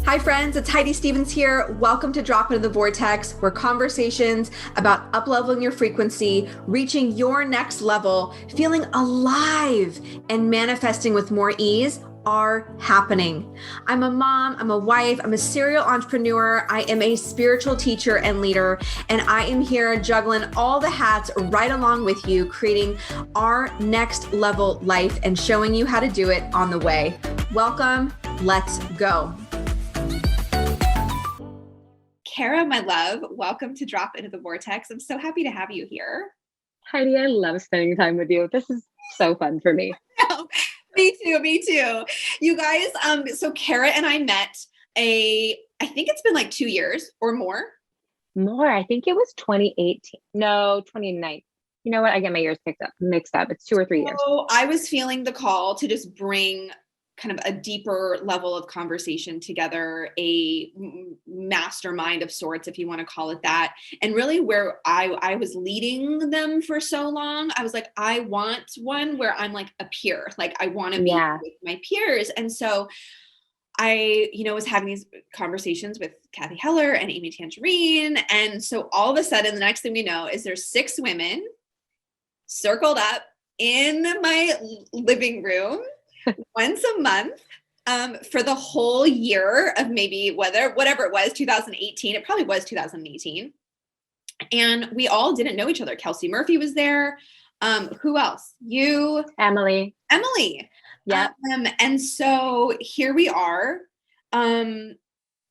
Hi friends, it's Heidi Stevens here. Welcome to Drop Into the Vortex, where conversations about up-leveling your frequency, reaching your next level, feeling alive, and manifesting with more ease are happening. I'm a mom, I'm a wife, I'm a serial entrepreneur, I am a spiritual teacher and leader, and I am here juggling all the hats right along with you, creating our next level life and showing you how to do it on the way. Welcome, let's go. Kara, my love, welcome to Drop Into the Vortex. I'm so happy to have you here. Heidi, I love spending time with you. This is so fun for me. Me too. You guys, so Kara and I met I think it's been like 2 years or more. More, I think it was 2018. No, 2019. You know what? I get my years mixed up. It's 2 or 3 years. So I was feeling the call to just bring kind of a deeper level of conversation together, a mastermind of sorts, if you want to call it that. And really where I was leading them for so long, I was like, I want one where I'm like a peer, like I want to be with my peers. And so I, was having these conversations with Kathy Heller and Amy Tangerine. And so all of a sudden, the next thing we know is there's 6 women circled up in my living room once a month for the whole year of maybe whatever it was, 2018. It probably was 2018. And we all didn't know each other. Kelsey Murphy was there. Who else? You. Emily. Yeah. And so here we are. And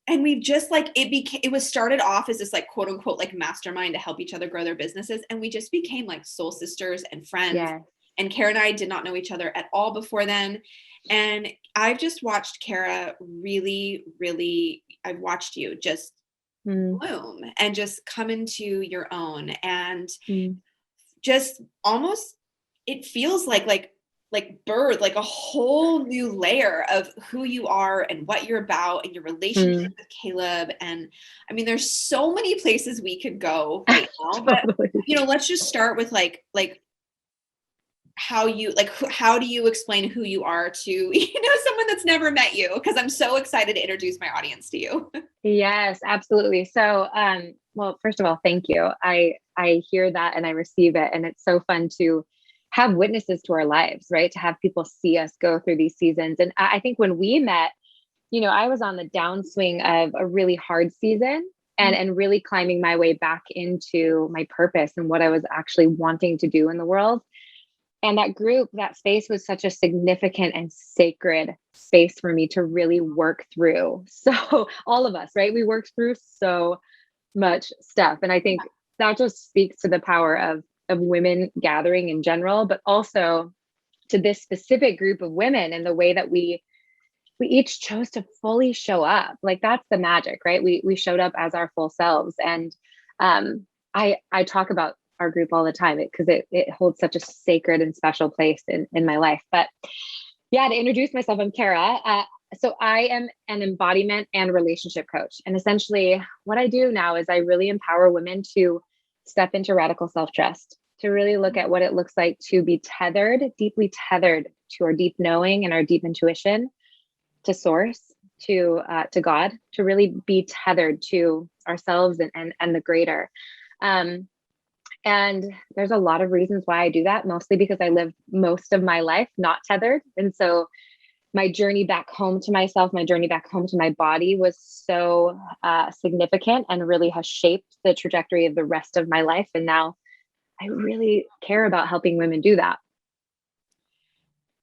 we've just like, it was started off as this like, quote unquote, like mastermind to help each other grow their businesses. And we just became like soul sisters and friends. Yeah. And Kara and I did not know each other at all before then. And I've just watched Kara really, really, I've watched you just bloom and just come into your own and just almost, it feels like birth, like a whole new layer of who you are and what you're about and your relationship with Caleb. And I mean, there's so many places we could go right now, but let's just start with like, how do you explain who you are to someone that's never met you, because I'm so excited to introduce my audience to you. Yes, absolutely. So well, first of all, thank you. I hear that and I receive it, and it's so fun to have witnesses to our lives, right? To have people see us go through these seasons. And I think when we met, I was on the downswing of a really hard season and really climbing my way back into my purpose and what I was actually wanting to do in the world. And that space was such a significant and sacred space for me to really work through. So all of us, right? We worked through so much stuff. And I think that just speaks to the power of women gathering in general, but also to this specific group of women and the way that we each chose to fully show up. Like that's the magic, right? We showed up as our full selves. And I talk about our group all the time because it holds such a sacred and special place in my life. But yeah, to introduce myself, I'm Kara. So I am an embodiment and relationship coach. And essentially what I do now is I really empower women to step into radical self-trust, to really look at what it looks like to be deeply tethered to our deep knowing and our deep intuition, to source, to God, to really be tethered to ourselves and the greater. And there's a lot of reasons why I do that, mostly because I lived most of my life not tethered. And so my journey back home to myself, my journey back home to my body was so significant and really has shaped the trajectory of the rest of my life. And now I really care about helping women do that.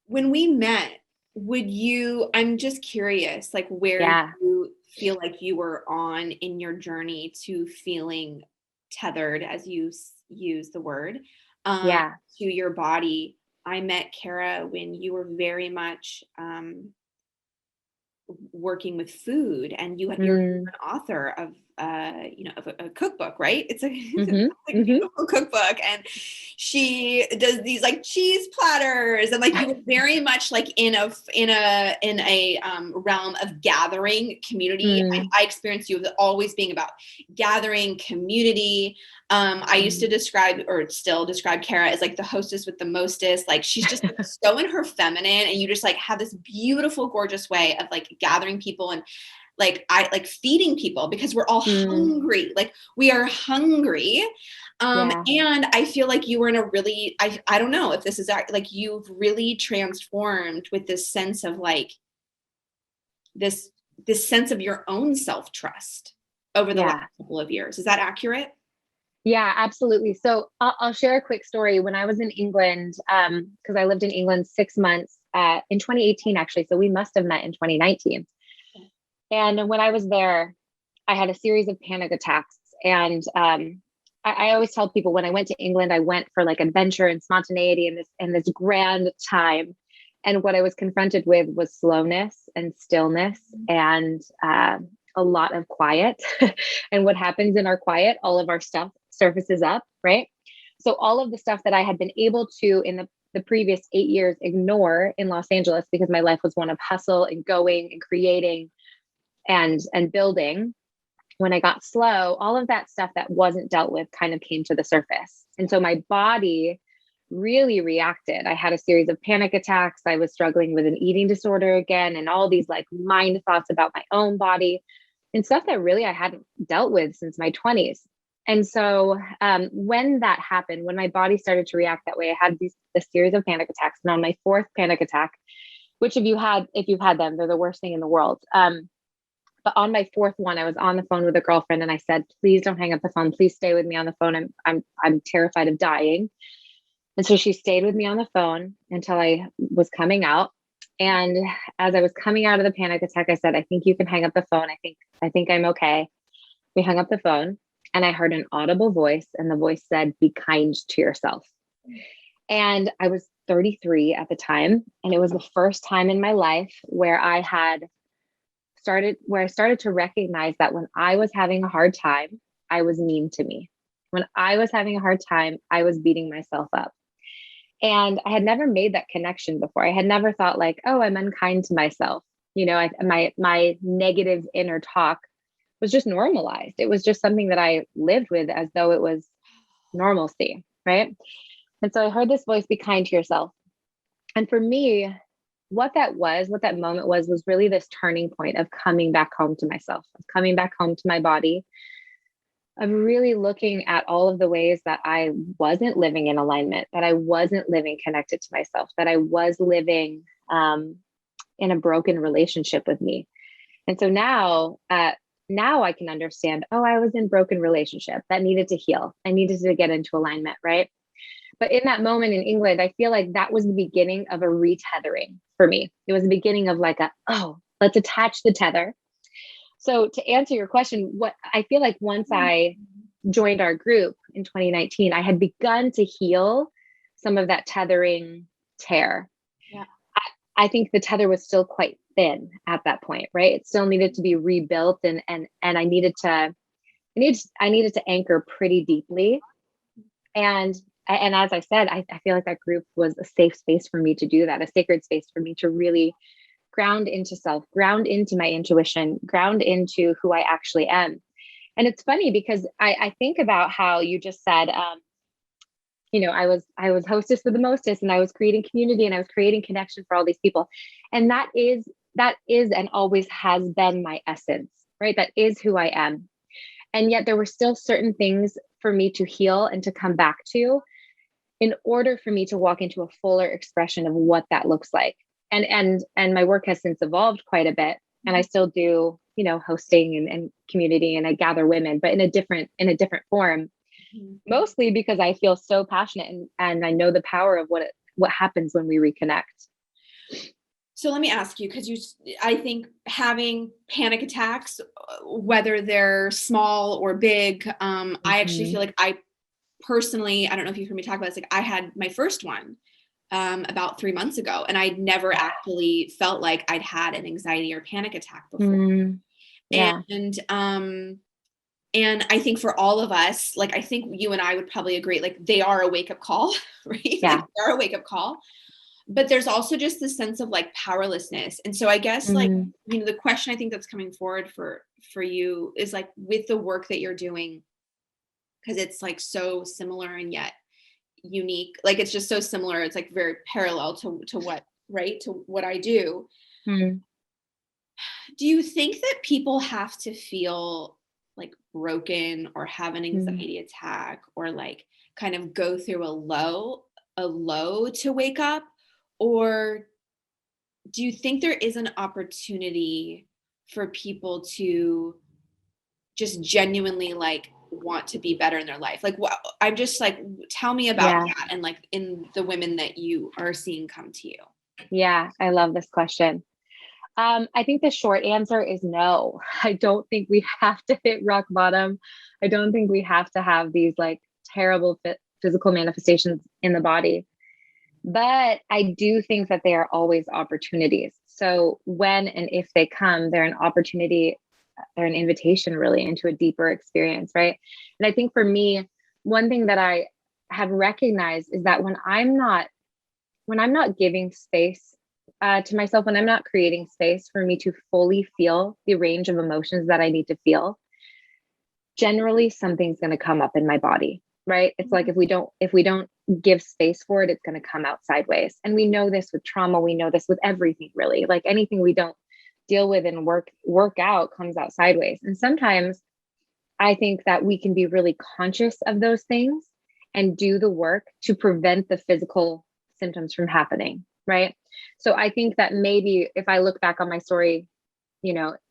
When we met, I'm just curious, like where you feel like you were on in your journey to feeling tethered, as you use the word, to your body. I met Kara when you were very much working with food, and you're an author of a cookbook, right? It's a beautiful cookbook, and she does these like cheese platters, and like you were very much like in a realm of gathering community. I experienced you as always being about gathering community. I used to describe, or still describe, Kara as like the hostess with the mostest. Like she's just like, so in her feminine, and you just like have this beautiful, gorgeous way of like gathering people and like feeding people because we're all hungry. Like we are hungry. And I feel like you were in a really, I don't know if this is like, you've really transformed with this sense of like, this sense of your own self-trust over the last couple of years. Is that accurate? Yeah, absolutely. So I'll share a quick story. When I was in England, because I lived in England 6 months in 2018, actually. So we must have met in 2019. And when I was there, I had a series of panic attacks. And I always tell people when I went to England, I went for like adventure and spontaneity and this grand time. And what I was confronted with was slowness and stillness and a lot of quiet. And what happens in our quiet, all of our stuff surfaces up, right? So all of the stuff that I had been able to in the previous 8 years ignore in Los Angeles, because my life was one of hustle and going and creating and building. When I got slow, all of that stuff that wasn't dealt with kind of came to the surface. And so my body really reacted. I had a series of panic attacks. I was struggling with an eating disorder again, and all these like mind thoughts about my own body and stuff that really I hadn't dealt with since my 20s. And so when that happened, when my body started to react that way, I had this series of panic attacks. And on my 4th panic attack, which if you've had them, they're the worst thing in the world. But on my 4th one, I was on the phone with a girlfriend and I said, please don't hang up the phone. Please stay with me on the phone. I'm terrified of dying. And so she stayed with me on the phone until I was coming out. And as I was coming out of the panic attack, I said, I think you can hang up the phone. I think I'm okay. We hung up the phone and I heard an audible voice, and the voice said, be kind to yourself. And I was 33 at the time. And it was the first time in my life where I started to recognize that when I was having a hard time, I was mean to me. When I was having a hard time, I was beating myself up. And I had never made that connection before. I had never thought like, oh, I'm unkind to myself. You know, my negative inner talk was just normalized. It was just something that I lived with as though it was normalcy, right? And so I heard this voice, be kind to yourself. And for me, what that moment was really this turning point of coming back home to myself, of coming back home to my body, of really looking at all of the ways that I wasn't living in alignment, that I wasn't living connected to myself, that I was living in a broken relationship with me. And so now I can understand, oh, I was in broken relationship that needed to heal. I needed to get into alignment, right? But in that moment in England, I feel like that was the beginning of a retethering for me. It was the beginning of like let's attach the tether. So to answer your question, what I feel like once I joined our group in 2019, I had begun to heal some of that tethering tear. Yeah. I think the tether was still quite thin at that point, right? It still needed to be rebuilt, and I needed to anchor pretty deeply. And as I said, I feel like that group was a safe space for me to do that, a sacred space for me to really ground into self, ground into my intuition, ground into who I actually am. And it's funny because I think about how you just said, I was hostess with the mostest, and I was creating community, and I was creating connection for all these people. And that is and always has been my essence, right? That is who I am. And yet there were still certain things for me to heal and to come back to in order for me to walk into a fuller expression of what that looks like. And my work has since evolved quite a bit. And I still do, hosting and community, and I gather women, but in a different form, mostly because I feel so passionate and I know the power of what happens when we reconnect. So let me ask you, because I think having panic attacks, whether they're small or big, I actually feel like I personally, I don't know if you've heard me talk about this, like I had my first one about 3 months ago, and I'd never actually felt like I'd had an anxiety or panic attack before. Yeah. And I think for all of us, like, I think you and I would probably agree, like they are a wake up call, right? Yeah. Like, they are a wake up call. But there's also just this sense of like powerlessness. And so I guess like, the question I think that's coming forward for you is like, with the work that you're doing, because it's like so similar and yet unique, like it's just so similar. It's like very parallel to what, right? To what I do. Do you think that people have to feel like broken or have an Mm. anxiety attack or like kind of go through a low to wake up? Or do you think there is an opportunity for people to just genuinely like want to be better in their life? Like what I'm just like, tell me about Yeah. that and like in the women that you are seeing come to you. Yeah. I love this question. I think the short answer is no. I don't think we have to hit rock bottom. I don't think we have to have these like terrible physical manifestations in the body. But I do think that they are always opportunities. So when and if they come, they're an opportunity, they're an invitation really into a deeper experience, right? And I think for me, one thing that I have recognized is that when I'm not giving space to myself, when I'm not creating space for me to fully feel the range of emotions that I need to feel, generally something's going to come up in my body, right? It's like if we don't give space for it, it's going to come out sideways. And we know this with trauma, we know this with everything really. Like anything we don't deal with and work out comes out sideways. And sometimes I think that we can be really conscious of those things and do the work to prevent the physical symptoms from happening, right? So I think that maybe if I look back on my story,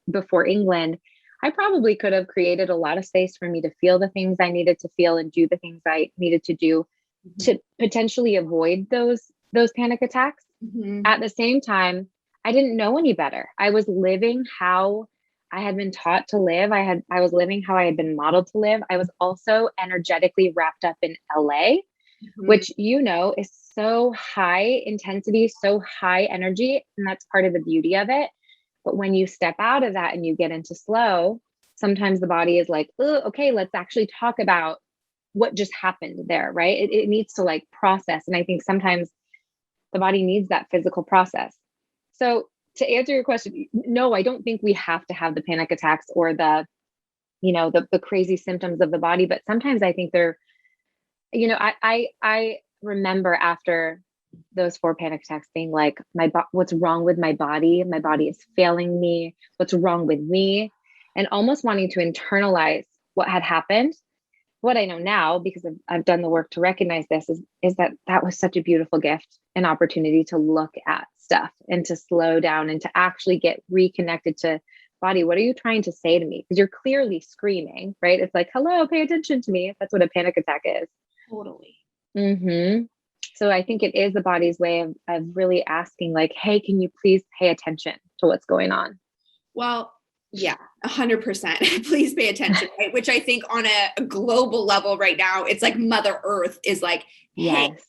before England, I probably could have created a lot of space for me to feel the things I needed to feel and do the things I needed to do Mhm. to potentially avoid those panic attacks. Mhm. At the same time, I didn't know any better. I was living how I had been taught to live. I was living how I had been modeled to live. I was also energetically wrapped up in LA, Mhm. which is so high intensity, so high energy, and that's part of the beauty of it. But when you step out of that and you get into slow, sometimes the body is like, oh, okay, let's actually talk about what just happened there, right? It needs to like process. And I think sometimes the body needs that physical process. So to answer your question, no, I don't think we have to have the panic attacks or the crazy symptoms of the body. But sometimes I think they're, I remember after those 4 panic attacks being like, what's wrong with my body? My body is failing me. What's wrong with me? And almost wanting to internalize what had happened. What I know now, because I've done the work to recognize this, is that was such a beautiful gift, an opportunity to look at stuff and to slow down and to actually get reconnected to body. What are you trying to say to me? Because you're clearly screaming, right? It's like, hello, pay attention to me. That's what a panic attack is. Totally. Hmm. So I think it is the body's way of really asking, like, hey, can you please pay attention to what's going on? Well, yeah, 100%. Please pay attention, right? Which I think on a global level right now, it's like Mother Earth is like, hey, Yes.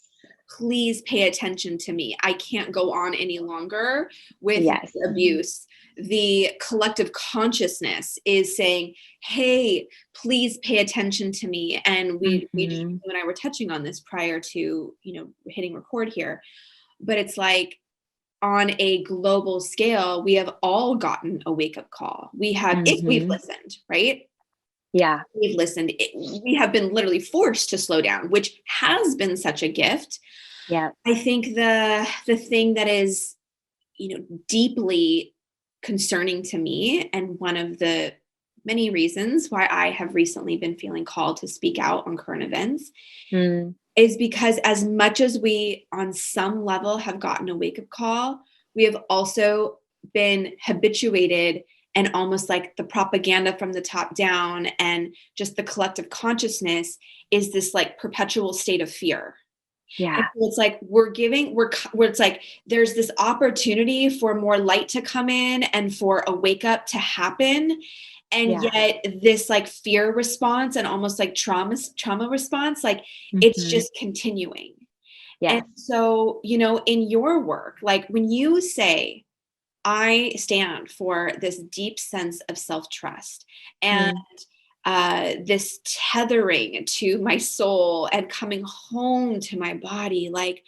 please pay attention to me. I can't go on any longer with Yes. the abuse. The collective consciousness is saying, hey, please pay attention to me. And Hmm. you and I were touching on this prior to, hitting record here. But it's like, on a global scale, we have all gotten a wake up call. We have, if we've Hmm. listened, right? Yeah. We've listened. We have been literally forced to slow down, which has been such a gift. Yeah. I think the thing that is, deeply concerning to me, and one of the many reasons why I have recently been feeling called to speak out on current events, Mm. is because as much as we on some level have gotten a wake up call, we have also been habituated, and almost like the propaganda from the top down and just the collective consciousness is this like perpetual state of fear. And Yeah. so it's like where it's like there's this opportunity for more light to come in and for a wake up to happen. And Yeah. yet this like fear response and almost like trauma response, like it's Hmm. just continuing. And Yes. so, in your work, like when you say, I stand for this deep sense of self-trust and Mm. this tethering to my soul and coming home to my body, like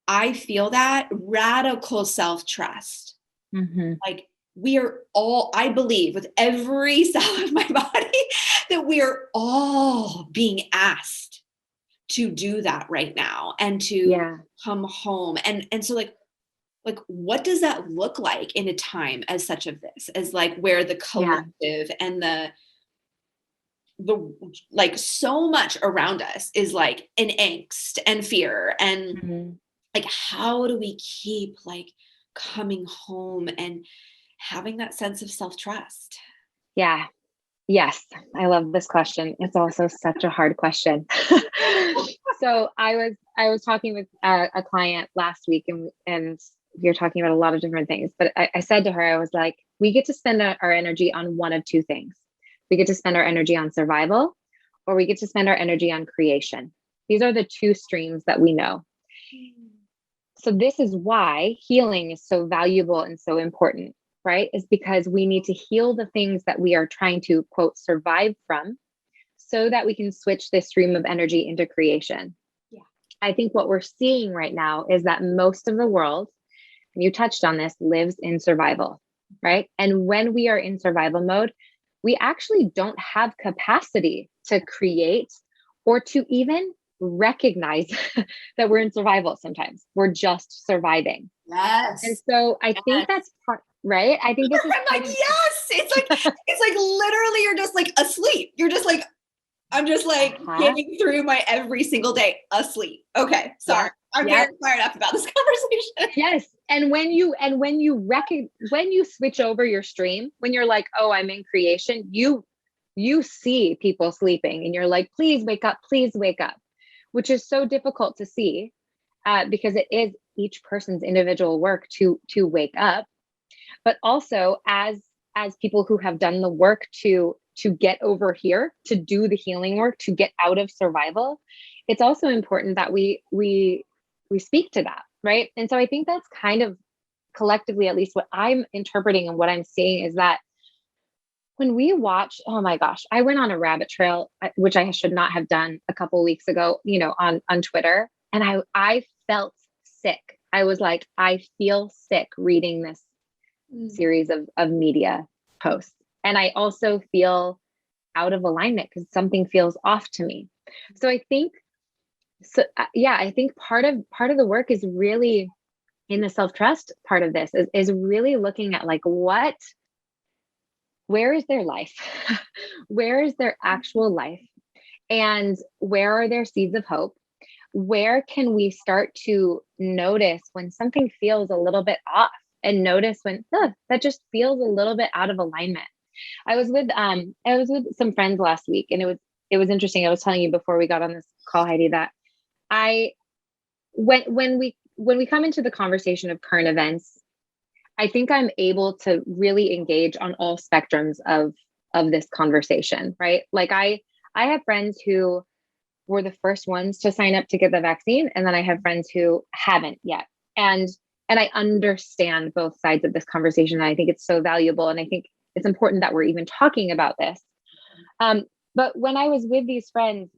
I feel that radical self-trust. Hmm. Like we are all, I believe with every cell of my body that we are all being asked to do that right now and to Yeah. come home. And so like, like, what does that look like in a time as such of this, as like where the collective and the like so much around us is like an angst and fear and like, how do we keep like coming home and having that sense of self-trust? Yeah. Yes. I love this question. It's also such a hard question. So I was talking with a client last week, and we were talking about a lot of different things, but I said to her, I was like, we get to spend our energy on one of two things. We get to spend our energy on survival, or we get to spend our energy on creation. These are the two streams that we know. So this is why healing is so valuable and so important, right? Is because we need to heal the things that we are trying to, quote, survive from, so that we can switch this stream of energy into creation. Yeah. I think what we're seeing right now is that most of the world, and you touched on this, lives in survival, right? And when we are in survival mode, we actually don't have capacity to create or to even recognize that we're in survival sometimes. We're just surviving. Yes. And so I think that's part, right? I think this is I'm like, yes. It's like literally you're just like asleep. You're just like, I'm just like getting through my every single day asleep. Okay. Sorry. I'm very fired up about this conversation. Yes. And when you switch over your stream, when you're like, oh, I'm in creation, you see people sleeping and you're like, please wake up, which is so difficult to see because it is each person's individual work to wake up. But also as people who have done the work to get over here, to do the healing work, to get out of survival, it's also important that we speak to that, right? And so I think that's kind of collectively, at least what I'm interpreting and what I'm seeing, is that when we watch, oh my gosh, I went on a rabbit trail, which I should not have done a couple of weeks ago, on Twitter. And I felt sick. I was like, I feel sick reading this series of media posts. And I also feel out of alignment because something feels off to me. So I think, I think part of the work is really in the self-trust part of this is really looking at like, where is their life? Where is their actual life? And where are their seeds of hope? Where can we start to notice when something feels a little bit off, and notice when that just feels a little bit out of alignment? I was with some friends last week, and it was interesting. I was telling you before we got on this call, Heidi, that when we come into the conversation of current events, I think I'm able to really engage on all spectrums of this conversation, right? Like I have friends who were the first ones to sign up to get the vaccine, and then I have friends who haven't yet. And I understand both sides of this conversation. And I think it's so valuable. And I think it's important that we're even talking about this. But when I was with these friends,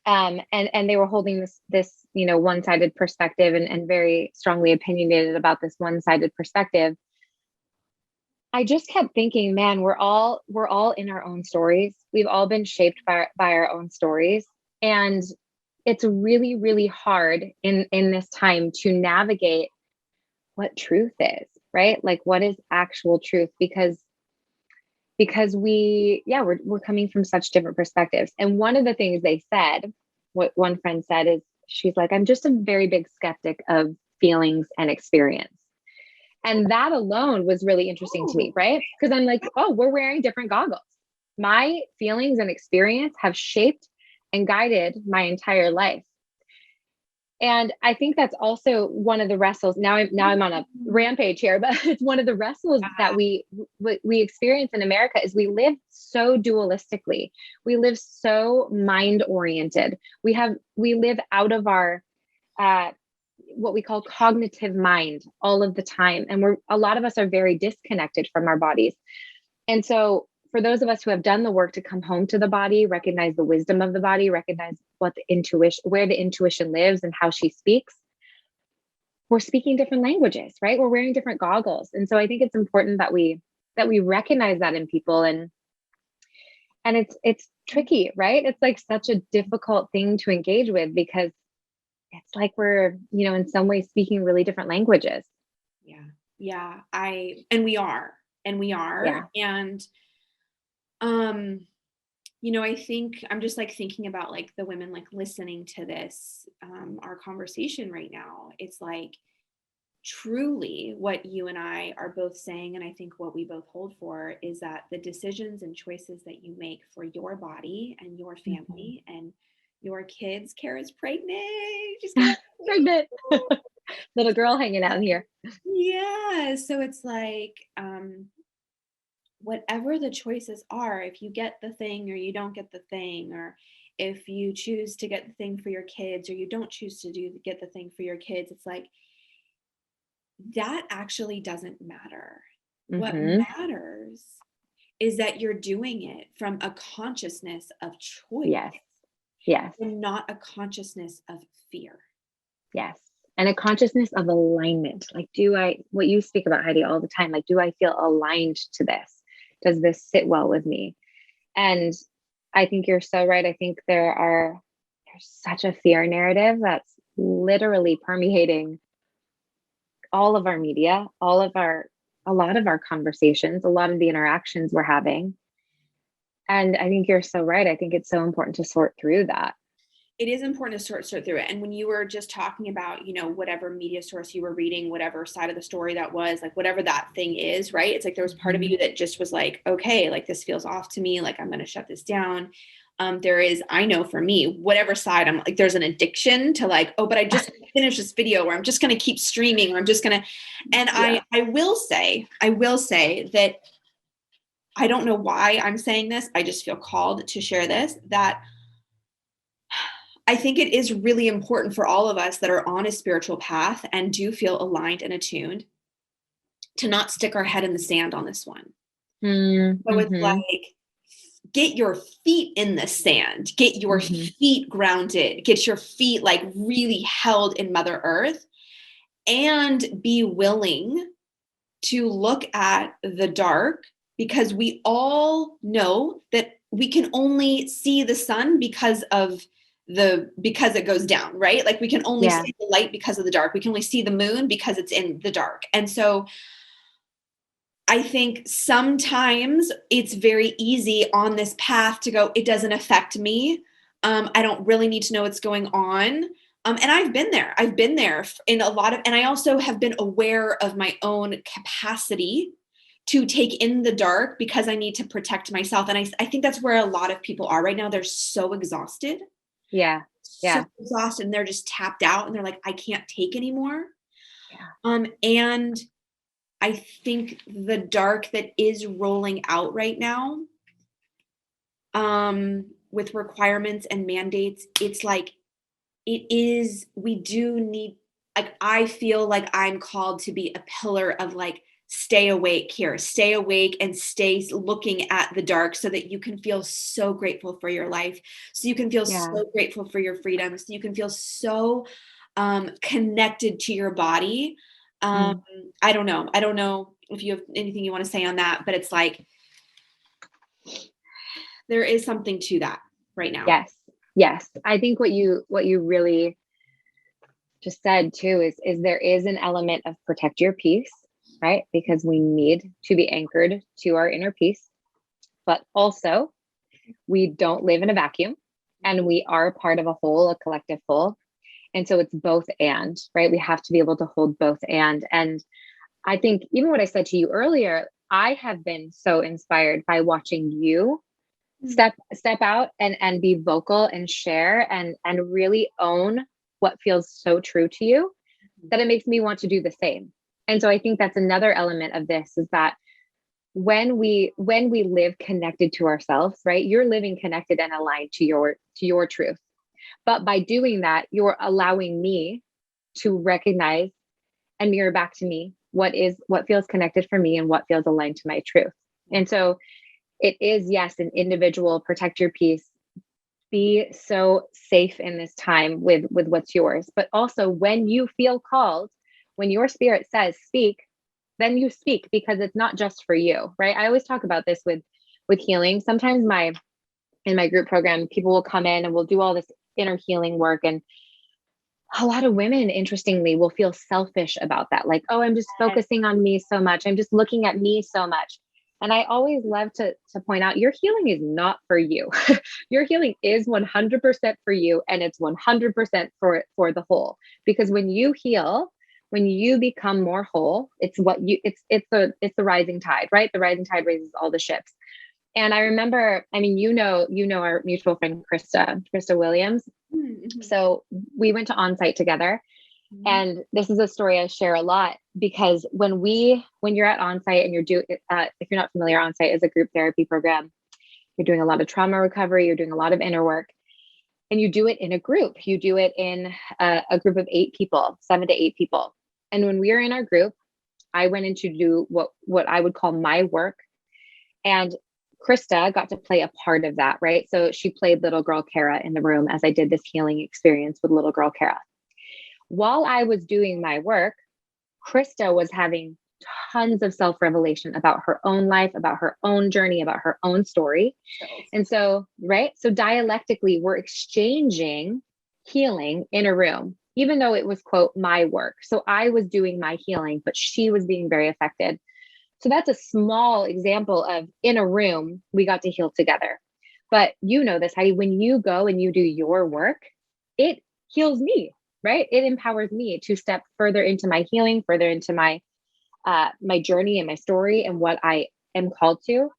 and they were holding this one-sided perspective and very strongly opinionated about this one-sided perspective, I just kept thinking, man, we're all in our own stories. We've all been shaped by our own stories. And it's really, really hard in this time to navigate what truth is, right? Like, what is actual truth? Because we're coming from such different perspectives. And one of the things they said, what one friend said is, she's like, I'm just a very big skeptic of feelings and experience. And that alone was really interesting to me, right? Because I'm like, oh, we're wearing different goggles. My feelings and experience have shaped and guided my entire life. And I think that's also one of the wrestles. Now I'm on a rampage here, but it's one of the wrestles that we experience in America is we live so dualistically. We live so mind oriented. We live out of our what we call cognitive mind all of the time, and a lot of us are very disconnected from our bodies. And so for those of us who have done the work to come home to the body, recognize the wisdom of the body, recognize where the intuition lives and how she speaks, we're speaking different languages, right? We're wearing different goggles. And so I think it's important that we recognize that in people. And it's tricky, right? It's like such a difficult thing to engage with because it's like we're, in some ways speaking really different languages. Yeah. Yeah. And we are, and we Yeah. are. And, um, you know, I think I'm just like thinking about like the women like listening to this, our conversation right now. It's like truly what you and I are both saying, and I think what we both hold for is that the decisions and choices that you make for your body and your Mhm. family and your kids. Kara's pregnant. She's gonna Pregnant. Little girl hanging out here. yeah. So it's like, whatever the choices are, if you get the thing or you don't get the thing, or if you choose to get the thing for your kids or you don't choose to get the thing for your kids, it's like that actually doesn't matter. What Hmm. matters is that you're doing it from a consciousness of choice Yes. Yes. and not a consciousness of fear. Yes. And a consciousness of alignment. Like, what you speak about, Heidi, all the time, like, do I feel aligned to this? Does this sit well with me? And I think you're so right. I think there's such a fear narrative that's literally permeating all of our media, a lot of our conversations, a lot of the interactions we're having. And I think you're so right. I think it's so important to sort through that. It is important to sort through it. And when you were just talking about, you know, whatever media source you were reading, whatever side of the story that was, like whatever that thing is, right? It's like there was part of Mhm. you that just was like, okay, like this feels off to me, like I'm going to shut this down. There is, I know for me, whatever side I'm like, there's an addiction to like, oh, but I just finished this video, or I'm just going to keep streaming, or I'm just going to, and Yeah. I will say that I don't know why I'm saying this. I just feel called to share this, that I think it is really important for all of us that are on a spiritual path and do feel aligned and attuned to not stick our head in the sand on this one. So it's Mm-hmm. like, get your feet in the sand, get your Mm-hmm. feet grounded, get your feet like really held in Mother Earth, and be willing to look at the dark, because we all know that we can only see the sun because it goes down, right? Like we can only Yeah. see the light because of the dark. We can only see the moon because it's in the dark. And so I think sometimes it's very easy on this path to go, it doesn't affect me. I don't really need to know what's going on. And I've been there. I've been there in a lot of, and I also have been aware of my own capacity to take in the dark because I need to protect myself. And I think that's where a lot of people are right now. They're so exhausted, Yeah. so Yeah. exhausted, and they're just tapped out and they're like, I can't take anymore. Yeah. And I think the dark that is rolling out right now, with requirements and mandates, it's like, we do need, like, I feel like I'm called to be a pillar of like, stay awake here, stay awake and stay looking at the dark so that you can feel so grateful for your life. So you can feel Yeah. so grateful for your freedom. So you can feel so connected to your body. Um, Mm. I don't know. I don't know if you have anything you want to say on that, but it's like there is something to that right now. Yes. Yes. I think what you really just said too is there is an element of protect your peace, right? Because we need to be anchored to our inner peace, but also we don't live in a vacuum and we are part of a whole, a collective whole. And so it's both and, right? We have to be able to hold both and I think even what I said to you earlier, I have been so inspired by watching you step out and be vocal and share and really own what feels so true to you that it makes me want to do the same. And so I think that's another element of this is that when we live connected to ourselves, right? You're living connected and aligned to your truth. But by doing that, you're allowing me to recognize and mirror back to me what feels connected for me and what feels aligned to my truth. Yeah. And so it is, yes, an individual protect your peace, be so safe in this time with what's yours, but also when you feel called, when your spirit says speak, then you speak because it's not just for you, right? I always talk about this with healing. Sometimes in my group program, people will come in and we'll do all this inner healing work, and a lot of women, interestingly, will feel selfish about that. Like, oh, I'm just focusing on me so much. I'm just looking at me so much. And I always love to point out your healing is not for you. Your healing is 100% for you. And it's 100% for the whole, because when you heal, when you become more whole, it's the rising tide, right? The rising tide raises all the ships. And I remember, I mean, our mutual friend, Krista Williams. Mm-hmm. So we went to Onsite together. Mm-hmm. And this is a story I share a lot, because when you're at Onsite and if you're not familiar, Onsite is a group therapy program. You're doing a lot of trauma recovery. You're doing a lot of inner work, and you do it in a group. You do it in a group of 7 to 8 people. And when we were in our group, I went in to do what I would call my work. And Krista got to play a part of that, right? So she played little girl Kara in the room as I did this healing experience with little girl Kara. While I was doing my work, Krista was having tons of self-revelation about her own life, about her own journey, about her own story. And so, right? So dialectically, we're exchanging healing in a room, even though it was, quote, my work. So I was doing my healing, but she was being very affected. So that's a small example of, in a room, we got to heal together. But you know this, Heidi, when you go and you do your work, it heals me, right? It empowers me to step further into my healing, further into my journey and my story and what I am called to.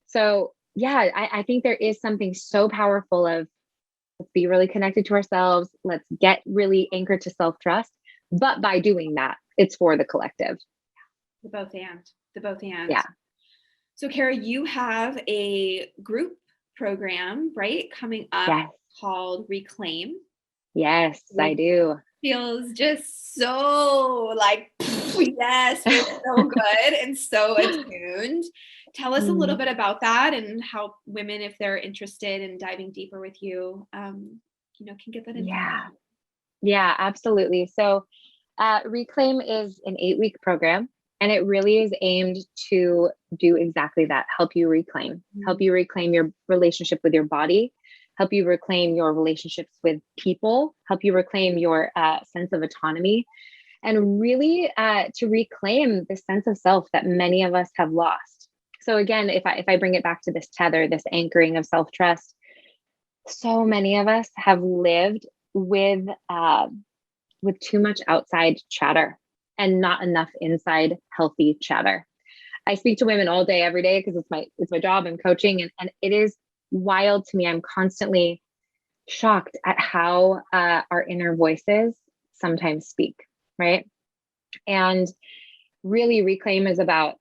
So yeah, I think there is something so powerful of, let's be really connected to ourselves. Let's get really anchored to self-trust. But by doing that, it's for the collective. The both and. Yeah. So Kara, you have a group program, right? Coming up called Reclaim. Yes, I do. Feels just so like, yes, feels so good and so attuned. Tell us a little bit about that and how women, if they're interested in diving deeper with you, can get that information. Yeah, absolutely. So Reclaim is an 8-week program, and it really is aimed to do exactly that. Help you reclaim your relationship with your body, help you reclaim your relationships with people, help you reclaim your sense of autonomy, and really to reclaim the sense of self that many of us have lost. So again, if I bring it back to this tether, this anchoring of self-trust, so many of us have lived with too much outside chatter and not enough inside healthy chatter. I speak to women all day, every day, because it's my job. I'm coaching, and it is wild to me. I'm constantly shocked at how our inner voices sometimes speak, right? And really, Reclaim is about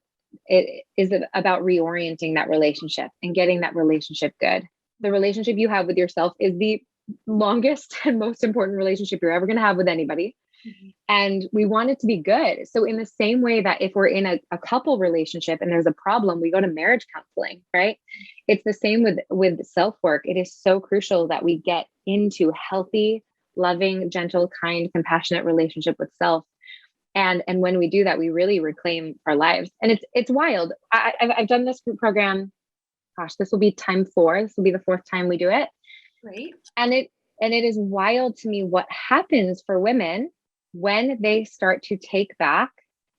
reorienting that relationship and getting that relationship good. The relationship you have with yourself is the longest and most important relationship you're ever going to have with anybody. Mm-hmm. And we want it to be good. So in the same way that if we're in a couple relationship and there's a problem, we go to marriage counseling, right? It's the same with self-work. It is so crucial that we get into healthy, loving, gentle, kind, compassionate relationship with self. And when we do that, we really reclaim our lives. And it's wild. I've done this group program. Gosh, this will be time 4. This will be the 4th time we do it. Right. And it is wild to me what happens for women when they start to take back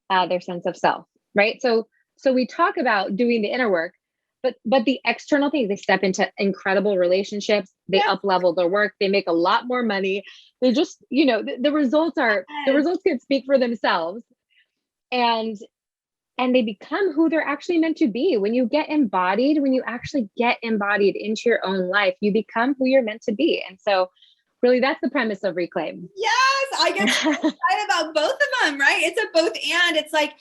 their sense of self, right? So we talk about doing the inner work, but the external things, they step into incredible relationships, they up-level their work, they make a lot more money. They just, the results can speak for themselves. And they become who they're actually meant to be. When you actually get embodied into your own life, you become who you're meant to be. And so really, that's the premise of Reclaim. Yes, I get so excited about both of them, right? It's a both and. It's like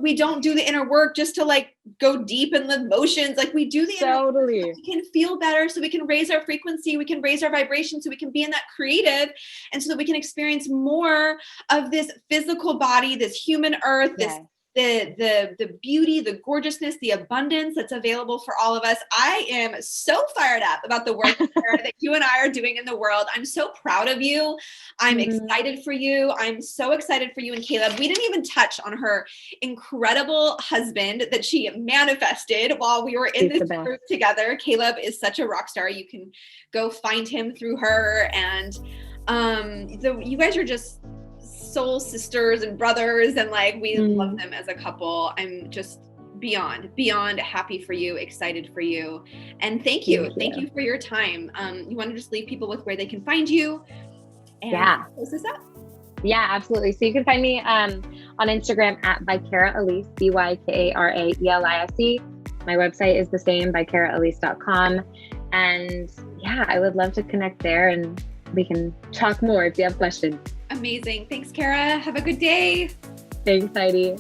we don't do the inner work just to like go deep in the emotions. Like we do the inner work so we can feel better, so we can raise our frequency, we can raise our vibration, so we can be in that creative, and so that we can experience more of this physical body, this human earth, this the beauty, the gorgeousness, the abundance that's available for all of us. I am so fired up about the work that you and I are doing in the world. I'm so proud of you. I'm excited for you. I'm so excited for you and Caleb. We didn't even touch on her incredible husband that she manifested while we were in this group together. Caleb is such a rock star. You can go find him through her. And So you guys are just soul sisters and brothers, and like we love them as a couple. I'm just beyond happy for you, excited for you, and thank you for your time. You want to just leave people with where they can find you and close this up? Yeah, absolutely. So you can find me on Instagram at ByKaraElise, ByKaraElise. My website is the same, ByKaraElise.com. And yeah, I would love to connect there, and we can talk more if you have questions. Amazing. Thanks, Kara. Have a good day. Thanks, Heidi.